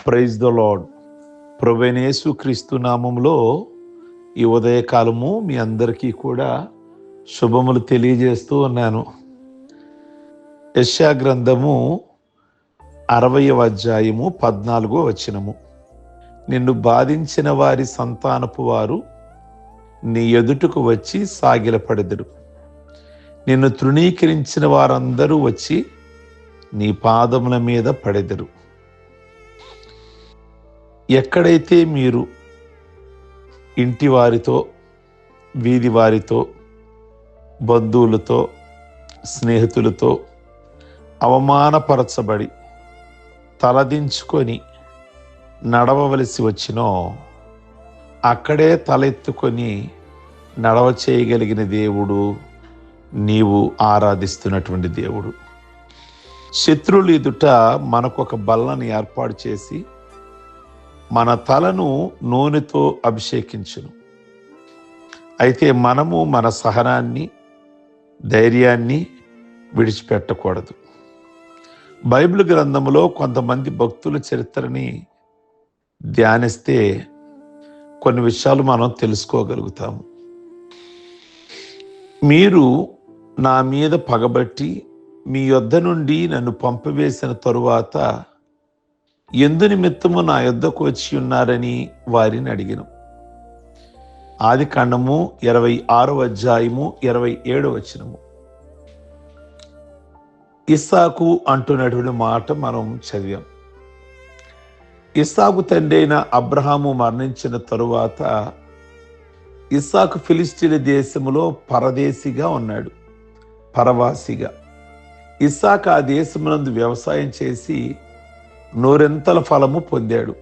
Praise the lord. ప్రభువైన యేసుక్రీస్తు నామములో ఈ ఉదయకాలము మీ అందరికీ కూడా శుభములు తెలియజేస్తూ ఉన్నాను. యెషయా గ్రంథము 60వ అధ్యాయము 14వ వచనము. నిన్ను బాధించిన వారి సంతానపు వారు నీ ఎదుటకు వచ్చి సాగిలపడెదరు. నిన్ను తృణీకరించిన వారందరూ వచ్చి నీ పాదముల మీద పడెదరు. ఎక్కడైతే మీరు ఇంటి వారితో, వీధి వారితో, బంధువులతో, స్నేహితులతో అవమానపరచబడి తలదించుకొని నడవవలసి వచ్చినో, అక్కడే తలెత్తుకొని నడవ చేయగలిగిన దేవుడు నీవు ఆరాధిస్తున్నటువంటి దేవుడు. శత్రువులు ఎదుట మనకొక బల్లను ఏర్పాటు చేసి మన తలను నూనెతో అభిషేకించును. అయితే మనము మన సహనాన్ని, ధైర్యాన్ని విడిచిపెట్టకూడదు. బైబిల్ గ్రంథంలో కొంతమంది భక్తుల చరిత్రని ధ్యానిస్తే కొన్ని విషయాలు మనం తెలుసుకోగలుగుతాము. మీరు నా మీద పగబట్టి మీ యొద్ద నుండి నన్ను పంపివేసిన తరువాత ఎందు నిమిత్తము నా యొద్దకు వచ్చి ఉన్నారని వారిని అడిగిన. ఆదికాండము 26వ అధ్యాయము 27వ వచనము. ఇస్సాకు అంటున్నటువంటి మాట మనం చదివాం. ఇస్సాకు తండ్రి అయిన అబ్రహాము మరణించిన తరువాత ఇస్సాకు ఫిలిస్తీన్ల దేశములో పరదేశిగా ఉన్నాడు, పరవాసిగా. ఇస్సాకు ఆ దేశమునందు వ్యవసాయం చేసి నూరెంతల ఫలము పొందాడు.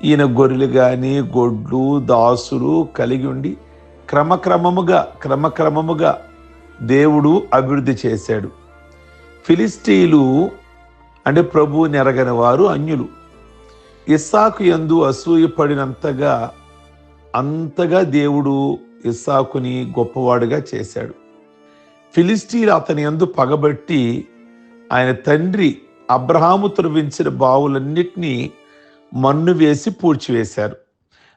ఈయన గొర్రెలు కానీ, గొడ్లు, దాసులు కలిగి ఉండి క్రమక్రమముగా దేవుడు అభివృద్ధి చేశాడు. ఫిలిస్తీన్లు అంటే ప్రభువుని ఎరగని వారు, అన్యులు. ఇస్సాకు యందు అంతగా దేవుడు ఇస్సాకుని గొప్పవాడుగా చేశాడు. ఫిలిస్తీన్లు అతని యందు పగబట్టి ఆయన తండ్రి అబ్రహాము త్రవ్వించిన బావులన్నిటినీ మన్ను వేసి పూడ్చివేశారు.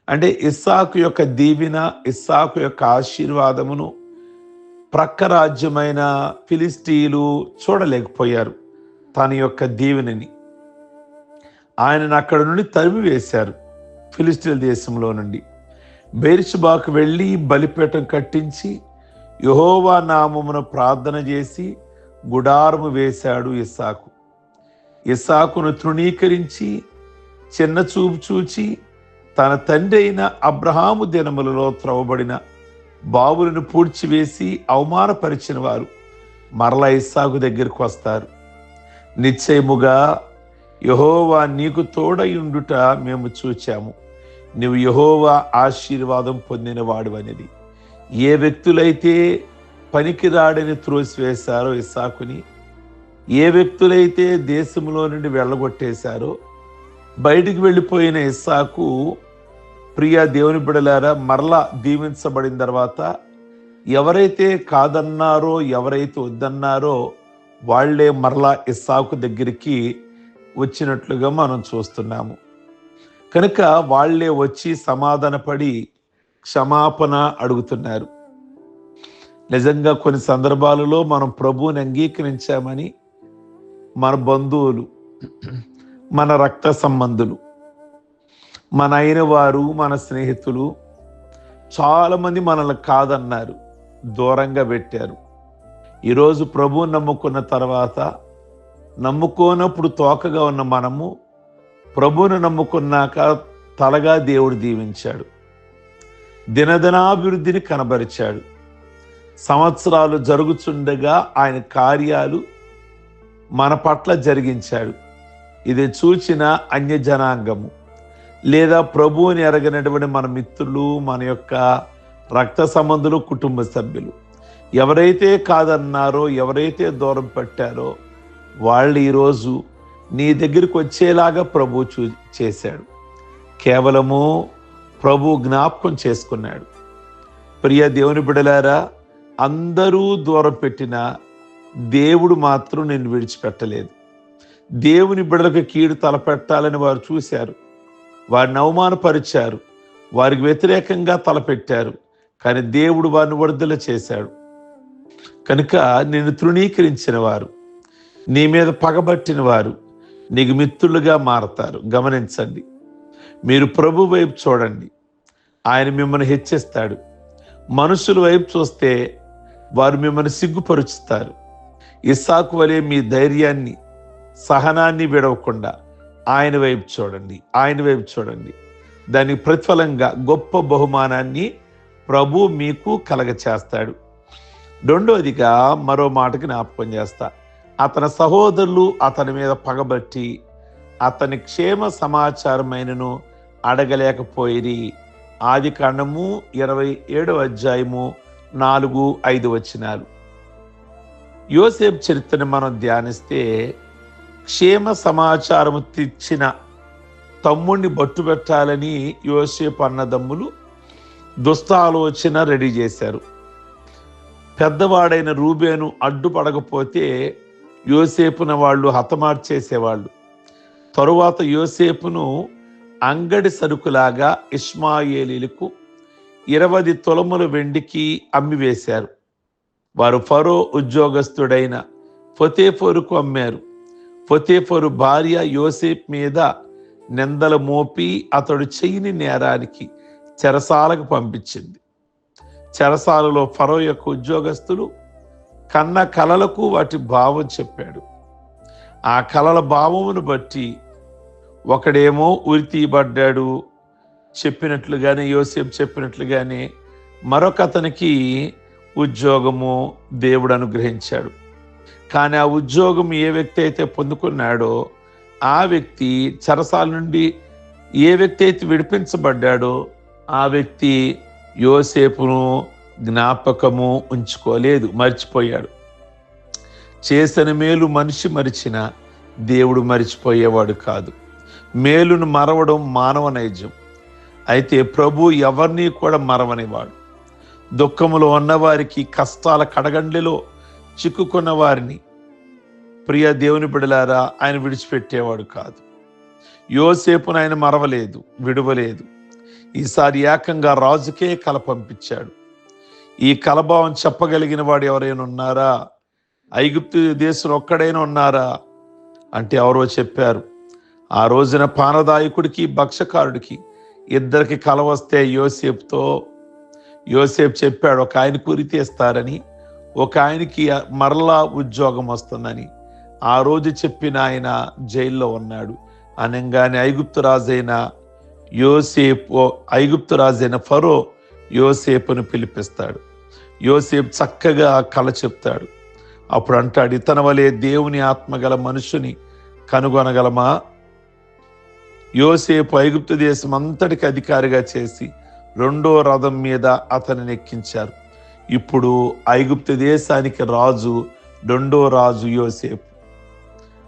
అంటే ఇస్సాకు యొక్క దీవెన, ఇస్సాకు యొక్క ఆశీర్వాదమును ప్రక్క రాజ్యమైన ఫిలిస్తీన్లు చూడలేకపోయారు. తన యొక్క దీవెనని ఆయనను అక్కడ నుండి తరిమి వేశారు. ఫిలిస్తీన్ల దేశంలో నుండి బెర్షెబాకు వెళ్ళి బలిపీఠం కట్టించి యెహోవా నామమున ప్రార్థన చేసి గుడారము వేశాడు ఇస్సాకు. ఇస్సాకును తృణీకరించి చిన్న చూపు చూచి తన తండ్రి అయిన అబ్రహాము దినములలో త్రవబడిన బావులను పూడ్చివేసి అవమానపరిచిన వారు మరలా ఇస్సాకు దగ్గరికి వస్తారు. నిశ్చయముగా యెహోవా నీకు తోడై ఉండుట మేము చూచాము, నువ్వు యెహోవా ఆశీర్వాదం పొందిన వాడు అనేది. ఏ వ్యక్తులైతే పనికిరాడని త్రోసివేశారో ఇస్సాకుని, ఏ వ్యక్తులైతే దేశంలో నుండి వెళ్ళగొట్టేశారో, బయటికి వెళ్ళిపోయిన ఇస్సాకు ప్రియ దేవుని బిడ్డలారా మరలా దీవించబడిన తర్వాత ఎవరైతే కాదన్నారో, ఎవరైతే వద్దన్నారో వాళ్లే మరలా ఇస్సాకు దగ్గరికి వచ్చినట్లుగా మనం చూస్తున్నాము. కనుక వాళ్లే వచ్చి సమాధానపడి క్షమాపణ అడుగుతున్నారు. నిజంగా కొన్ని సందర్భాలలో మనం ప్రభువుని అంగీకరించామని మన బంధువులు, మన రక్త సంబంధులు, మన అయిన వారు, మన స్నేహితులు చాలా మంది మనల్ని కాదన్నారు, దూరంగా పెట్టారు. ఈరోజు ప్రభువుని నమ్ముకున్న తర్వాత, నమ్ముకోనప్పుడు తోకగా ఉన్న మనము ప్రభువుని నమ్ముకున్నాక తలగా దేవుడు దీవించాడు, దినదినాభివృద్ధిని కనబరిచాడు. సంవత్సరాలు జరుగుతుండగా ఆయన కార్యాలు మన పట్ల జరిగించాడు. ఇది చూచిన అన్య జనాంగము లేదా ప్రభువుని ఎరగనటువంటి మన మిత్రులు, మన యొక్క రక్త సంబంధులు, కుటుంబ సభ్యులు ఎవరైతే కాదన్నారో, ఎవరైతే దూరం పెట్టారో వాళ్ళు ఈరోజు నీ దగ్గరికి వచ్చేలాగా ప్రభు చేశాడు. కేవలము ప్రభు జ్ఞాపకం చేసుకున్నాడు. ప్రియ దేవుని బిడ్డలారా, అందరూ దూరం పెట్టిన దేవుడు మాత్రం నిన్ను విడిచిపెట్టలేదు. దేవుని బిడ్డలకు కీడు తలపెట్టాలని వారు చూశారు. వారిని అవమానపరిచారు, వారికి వ్యతిరేకంగా తలపెట్టారు. కానీ దేవుడు వారిని విడుదల చేశాడు. కనుక నిన్ను తృణీకరించిన వారు, నీ మీద పగబట్టిన వారు నీకు మిత్రులుగా మారతారు. గమనించండి, మీరు ప్రభు వైపు చూడండి, ఆయన మిమ్మల్ని హెచ్చిస్తాడు. మనుషుల వైపు చూస్తే వారు మిమ్మల్ని సిగ్గుపరుచుతారు. ఇస్సాకు వలె మీ ధైర్యాన్ని, సహనాన్ని విడవకుండా ఆయన వైపు చూడండి, ఆయన వైపు చూడండి. దానికి ప్రతిఫలంగా గొప్ప బహుమానాన్ని ప్రభు మీకు కలగచేస్తాడు. రెండవదిగా మరో మాటకి జ్ఞాపకం చేస్తా. అతని సహోదరులు అతని మీద పగబట్టి అతని క్షేమ సమాచారమైనను అడగలేకపోయిరి. ఆదికాండము 27వ అధ్యాయము 4-5 వచనాలు. యోసేపు చరిత్రను మనం ధ్యానిస్తే క్షేమ సమాచారము తెచ్చిన తమ్ముడిని బట్టుబెట్టాలని యోసేపు అన్నదమ్ములు దుస్తాలోచన రెడీ చేశారు. పెద్దవాడైన రూబేను అడ్డుపడకపోతే యోసేపును వాళ్ళు హతమార్చేసేవాళ్ళు. తరువాత యోసేపును అంగడి సరుకులాగా ఇష్మాయేలీలకు 20 తులముల వెండికి అమ్మివేశారు. వారు ఫరో ఉద్యోగస్తుడైన పొతేఫోరుకు అమ్మారు. పొతేఫోరు భార్య యోసేపు మీద నిందలు మోపి అతడు చేయని నేరానికి చెరసాలకు పంపించింది. చెరసాలలో ఫరో యొక్క ఉద్యోగస్తులు కన్న కలలకు వాటి భావం చెప్పాడు. ఆ కలల భావమును బట్టి ఒకడేమో ఉరి తీయబడ్డాడు చెప్పినట్లుగానే, యోసేపు చెప్పినట్లుగానే మరొక అతనికి ఉద్యోగము దేవుడు అనుగ్రహించాడు. కానీ ఆ ఉద్యోగం ఏ వ్యక్తి అయితే పొందుకున్నాడో ఆ వ్యక్తి, చెరసాల నుండి ఏ వ్యక్తి అయితే విడిపించబడ్డాడో ఆ వ్యక్తి యోసేపును జ్ఞాపకము ఉంచుకోలేదు, మర్చిపోయాడు. చేసిన మేలు మనిషి మరిచిన దేవుడు మరిచిపోయేవాడు కాదు. మేలును మరవడం మానవ నైజం. అయితే ప్రభు ఎవరిని కూడా మరవనివాడు. దుఃఖములో ఉన్నవారికి, కష్టాల కడగండ్లలో చిక్కుకున్న వారిని ప్రియ దేవుని బిడలారా ఆయన విడిచిపెట్టేవాడు కాదు. యోసేపును ఆయన మరవలేదు, విడువలేదు. ఈసారి ఏకంగా రాజుకే కల పంపించాడు. ఈ కలభావం చెప్పగలిగిన వాడు ఎవరైనా ఉన్నారా? ఐగుప్తు దేశంలో ఒక్కడైనా ఉన్నారా అంటే ఎవరో చెప్పారు. ఆ రోజున పానదాయకుడికి భక్షకారుడికి ఇద్దరికి కల వస్తే యోసేపు చెప్పాడు, ఒక ఆయనకు ఉరి తీస్తారని, ఒక ఆయనకి మరలా ఉద్యోగం వస్తుందని. ఆ రోజు చెప్పిన ఆయన జైల్లో ఉన్నాడు. అనగానే ఐగుప్తు రాజైన ఫరో యోసేపును పిలిపిస్తాడు. యోసేపు చక్కగా కల చెప్తాడు. అప్పుడు అంటాడు, ఇతని వలె దేవుని ఆత్మగల మనుషుని కనుగొనగలమా? యోసేపు ఐగుప్తు దేశం అంతటికి అధికారిగా చేసి 2వ రథం మీద అతనిని ఎక్కించారు. ఇప్పుడు ఐగుప్తు దేశానికి రాజు, 2వ రాజు యోసేపు.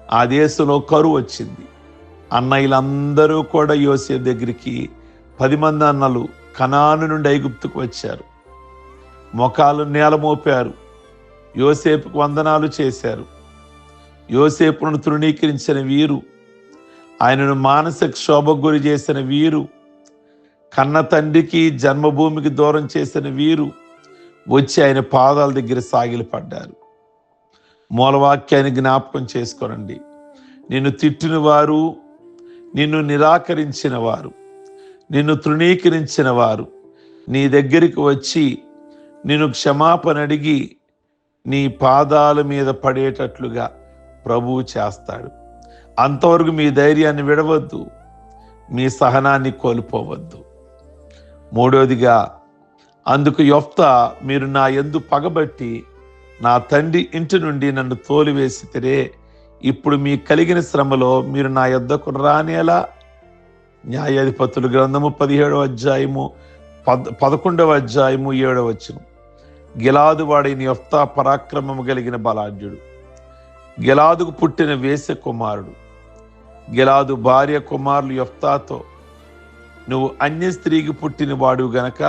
ఆ దేశంలో కరువు వచ్చింది. అన్నయ్యలందరూ కూడా యోసేపు దగ్గరికి 10 మంది అన్నలు కనాను నుండి ఐగుప్తుకు వచ్చారు. మొఖాలు నేల మోపారు, యోసేపుకు వందనాలు చేశారు. యోసేపును తృణీకరించిన వీరు, ఆయనను మానసిక శోభకు గురి చేసిన వీరు, కన్న తండ్రికి జన్మభూమికి దూరం చేసిన వీరు వచ్చి ఆయన పాదాల దగ్గర సాగిలపడ్డారు. మూలవాక్యాన్ని జ్ఞాపకం చేసుకోనండి. నిన్ను తిట్టిన వారు, నిన్ను నిరాకరించిన వారు, నిన్ను తృణీకరించిన వారు నీ దగ్గరికి వచ్చి నిన్ను క్షమాపణ అడిగి నీ పాదాల మీద పడేటట్లుగా ప్రభువు చేస్తాడు. అంతవరకు మీ ధైర్యాన్ని విడవద్దు, మీ సహనాన్ని కోల్పోవద్దు. మూడవదిగా, అందుకు యొఫ్తా, మీరు నా యందు పగబట్టి నా తండ్రి ఇంటి నుండి నన్ను తోలివేసితిరే, ఇప్పుడు మీ కలిగిన శ్రమలో మీరు నా యొద్దకు రానేలా? న్యాయాధిపతుల గ్రంథము 17వ అధ్యాయము 11వ అధ్యాయము 7వ వచనం. గిలాదు వాడైన యొఫ్తా పరాక్రమము కలిగిన బలాఢ్యుడు. గిలాదుకు పుట్టిన వేశ్య కుమారుడు. గిలాదు భార్య కుమారులు యొఫ్తాతో, నువ్వు అన్య స్త్రీకి పుట్టిన వాడు గనక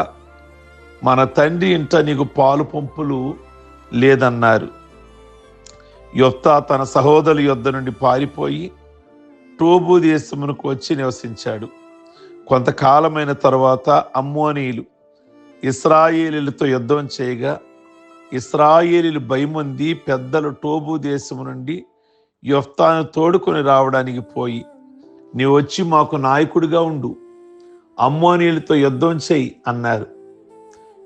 మన తండ్రి ఇంట నీకు పాలు పంపులు లేదన్నారు. యొఫ్తా తన సహోదరుల యొద్ద నుండి పారిపోయి టోబు దేశమునకు వచ్చి నివసించాడు. కొంతకాలమైన తరువాత అమ్మోనీయులు ఇశ్రాయేలీయులతో యుద్ధం చేయగా ఇశ్రాయేలీయులు భయముంది పెద్దలు టోబు దేశము నుండి యొఫ్తాను తోడుకొని రావడానికి పోయి, నీవు వచ్చి మాకు నాయకుడిగా ఉండు, అమ్మోనీయులతో యుద్ధం చేయి అన్నారు.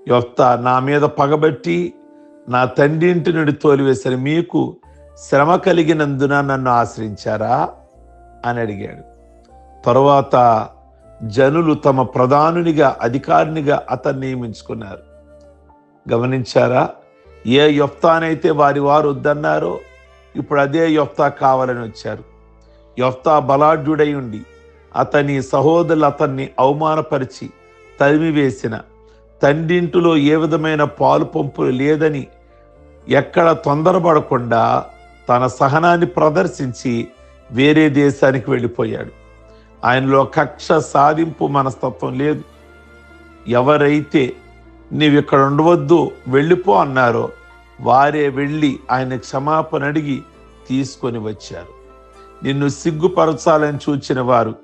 యొఫ్తా, నా మీద పగబట్టి నా తండ్రి ఇంటి నుండి తోలివేశారు, మీకు శ్రమ కలిగినందున నన్ను ఆశ్రయించారా అని అడిగాడు. తరువాత జనులు తమ ప్రధానునిగా అధికారినిగా అతన్ని నియమించుకున్నారు. గమనించారా? ఏ యొఫ్తానైతే వారు వద్దన్నారో ఇప్పుడు అదే యొఫ్తా కావాలని వచ్చారు. యొఫ్తా బలాఢ్యుడై ఉండి అతని సహోదరులు అతన్ని అవమానపరిచి తరిమివేసిన, తండ్రింటిలో ఏ విధమైన పాలు పంపులు లేదని ఎక్కడ తొందరపడకుండా తన సహనాన్ని ప్రదర్శించి వేరే దేశానికి వెళ్ళిపోయాడు. ఆయనలో కక్ష సాధింపు మనస్తత్వం లేదు. ఎవరైతే నీవు ఇక్కడ ఉండవద్దు వెళ్ళిపో అన్నారో వారే వెళ్ళి ఆయన క్షమాపణ అడిగి తీసుకొని వచ్చారు. నిన్ను సిగ్గుపరచాలని చూచిన వారు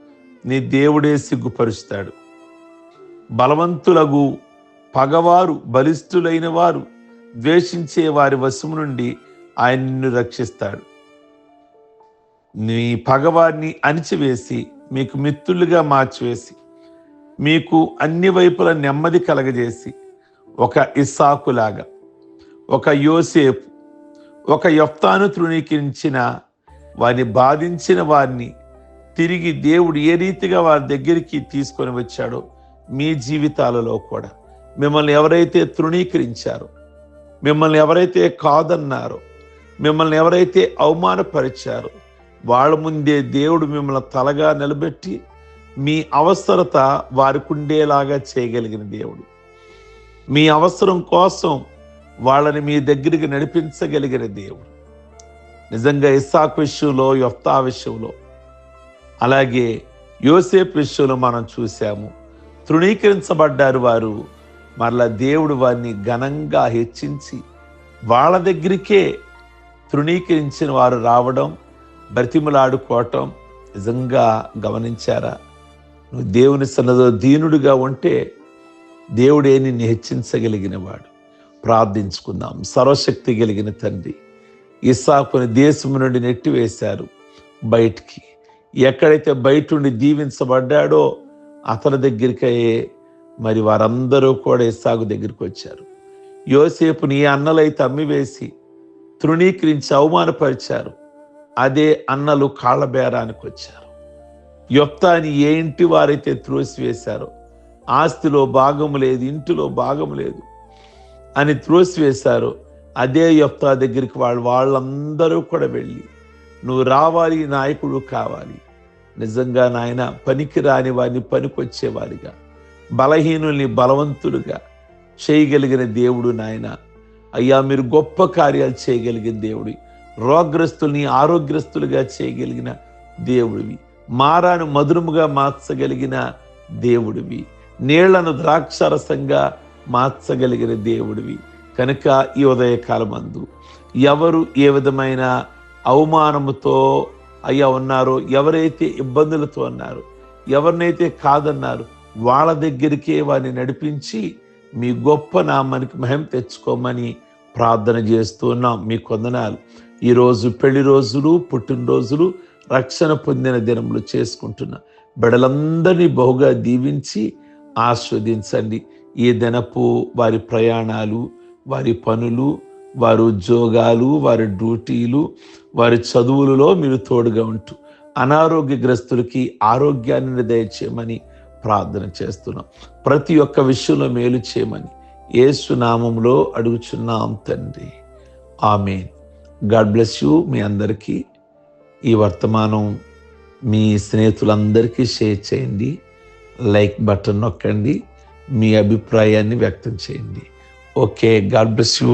నీ దేవుడే సిగ్గుపరుస్తాడు. బలవంతులగు పగవారు, బలిష్ఠులైన వారు, ద్వేషించే వారి వశము నుండి ఆయన నిన్ను రక్షిస్తాడు. నీ పగవారిని అణిచివేసి మీకు మిత్రులుగా మార్చివేసి మీకు అన్ని వైపుల నెమ్మది కలగజేసి, ఒక ఇస్సాకులాగా, ఒక యోసేపు, ఒక యొఫ్తాను తృణీకరించిన వారిని బాధించిన వారిని తిరిగి దేవుడు ఏ రీతిగా వారి దగ్గరికి తీసుకొని వచ్చాడో మీ జీవితాలలో కూడా మిమ్మల్ని ఎవరైతే తృణీకరించారో, మిమ్మల్ని ఎవరైతే కాదన్నారో, మిమ్మల్ని ఎవరైతే అవమానపరిచారో వాళ్ళ ముందే దేవుడు మిమ్మల్ని తలగా నిలబెట్టి మీ అవసరత వారికి ఉండేలాగా చేయగలిగిన దేవుడు. మీ అవసరం కోసం వాళ్ళని మీ దగ్గరికి నడిపించగలిగిన దేవుడు. నిజంగా ఇస్సాకు విషయంలో, యొఫ్తా విషయంలో, అలాగే యోసేపు విషయంలో మనం చూసాము. తృణీకరించబడ్డారు వారు, మరలా దేవుడు వారిని ఘనంగా హెచ్చించి వాళ్ళ దగ్గరికే తృణీకరించిన వారు రావడం, బ్రతిమలాడుకోవటం నిజంగా గమనించారా? నువ్వు దేవుని సన్నదో దీనుడిగా ఉంటే దేవుడే నిన్ను హెచ్చించగలిగిన వాడు. ప్రార్థించుకుందాం. సర్వశక్తి కలిగిన తండ్రి, ఇస్సాకుని దేశం నుండి నెట్టివేశారు బయటికి. ఎక్కడైతే బయట నుండి దీవించబడ్డాడో అతని దగ్గరికే మరి వారందరూ కూడా ఇస్సాకు దగ్గరికి వచ్చారు. యోసేపుని అన్నలైతే అమ్మివేసి తృణీకరించి అవమానపరిచారు, అదే అన్నలు కాళ్ళబేరానికి వచ్చారు. యొఫ్తాని ఏ ఇంటి వారైతే త్రోసివేశారో, ఆస్తిలో భాగము లేదు, ఇంటిలో భాగము లేదు అని త్రోసివేశారో, అదే యొఫ్తా దగ్గరికి వాళ్ళందరూ కూడా వెళ్ళి, నువ్వు రావాలి, నాయకుడు కావాలి, నిజంగా నాయన పనికి రాని వారిని పనికొచ్చేవారిగా, బలహీనుల్ని బలవంతులుగా చేయగలిగిన దేవుడు నాయన. అయ్యా, మీరు గొప్ప కార్యాలు చేయగలిగిన దేవుడి, రోగ్రస్తుల్ని ఆరోగ్యస్తులుగా చేయగలిగిన దేవుడివి, మారాను మధురముగా మార్చగలిగిన దేవుడివి, నీళ్లను ద్రాక్షరసంగా మార్చగలిగిన దేవుడివి. కనుక ఈ ఉదయకాలమందు ఎవరు ఏ విధమైన అవమానముతో అయ్యా ఉన్నారో, ఎవరైతే ఇబ్బందులతో ఉన్నారో, ఎవరినైతే కాదన్నారు వాళ్ళ దగ్గరికే వారిని నడిపించి మీ గొప్ప నామానికి మహిమ తెచ్చుకోమని ప్రార్థన చేస్తున్నాం. మీ వందనాలు. ఈరోజు పెళ్లి రోజులు, పుట్టినరోజులు, రక్షణ పొందిన దినములు చేసుకుంటున్న బిడ్డలందరినీ బహుగా దీవించి ఆస్వాదించండి. ఈ దినపు వారి ప్రయాణాలు, వారి పనులు, వారి ఉద్యోగాలు, వారి డ్యూటీలు, వారి చదువులలో మీరు తోడుగా ఉంటూ అనారోగ్యగ్రస్తులకి ఆరోగ్యాన్ని దయచేయమని ప్రార్థన చేస్తున్నాం. ప్రతి ఒక్క విషయంలో మేలు చేయమని యేసు నామములో అడుగుచున్నాం తండ్రి. ఆమేన్. God bless you. మీ అందరికీ ఈ వర్తమానం మీ స్నేహితులందరికీ షేర్ చేయండి, లైక్ బటన్ నొక్కండి, మీ అభిప్రాయాన్ని వ్యక్తం చేయండి. Okay, God bless you.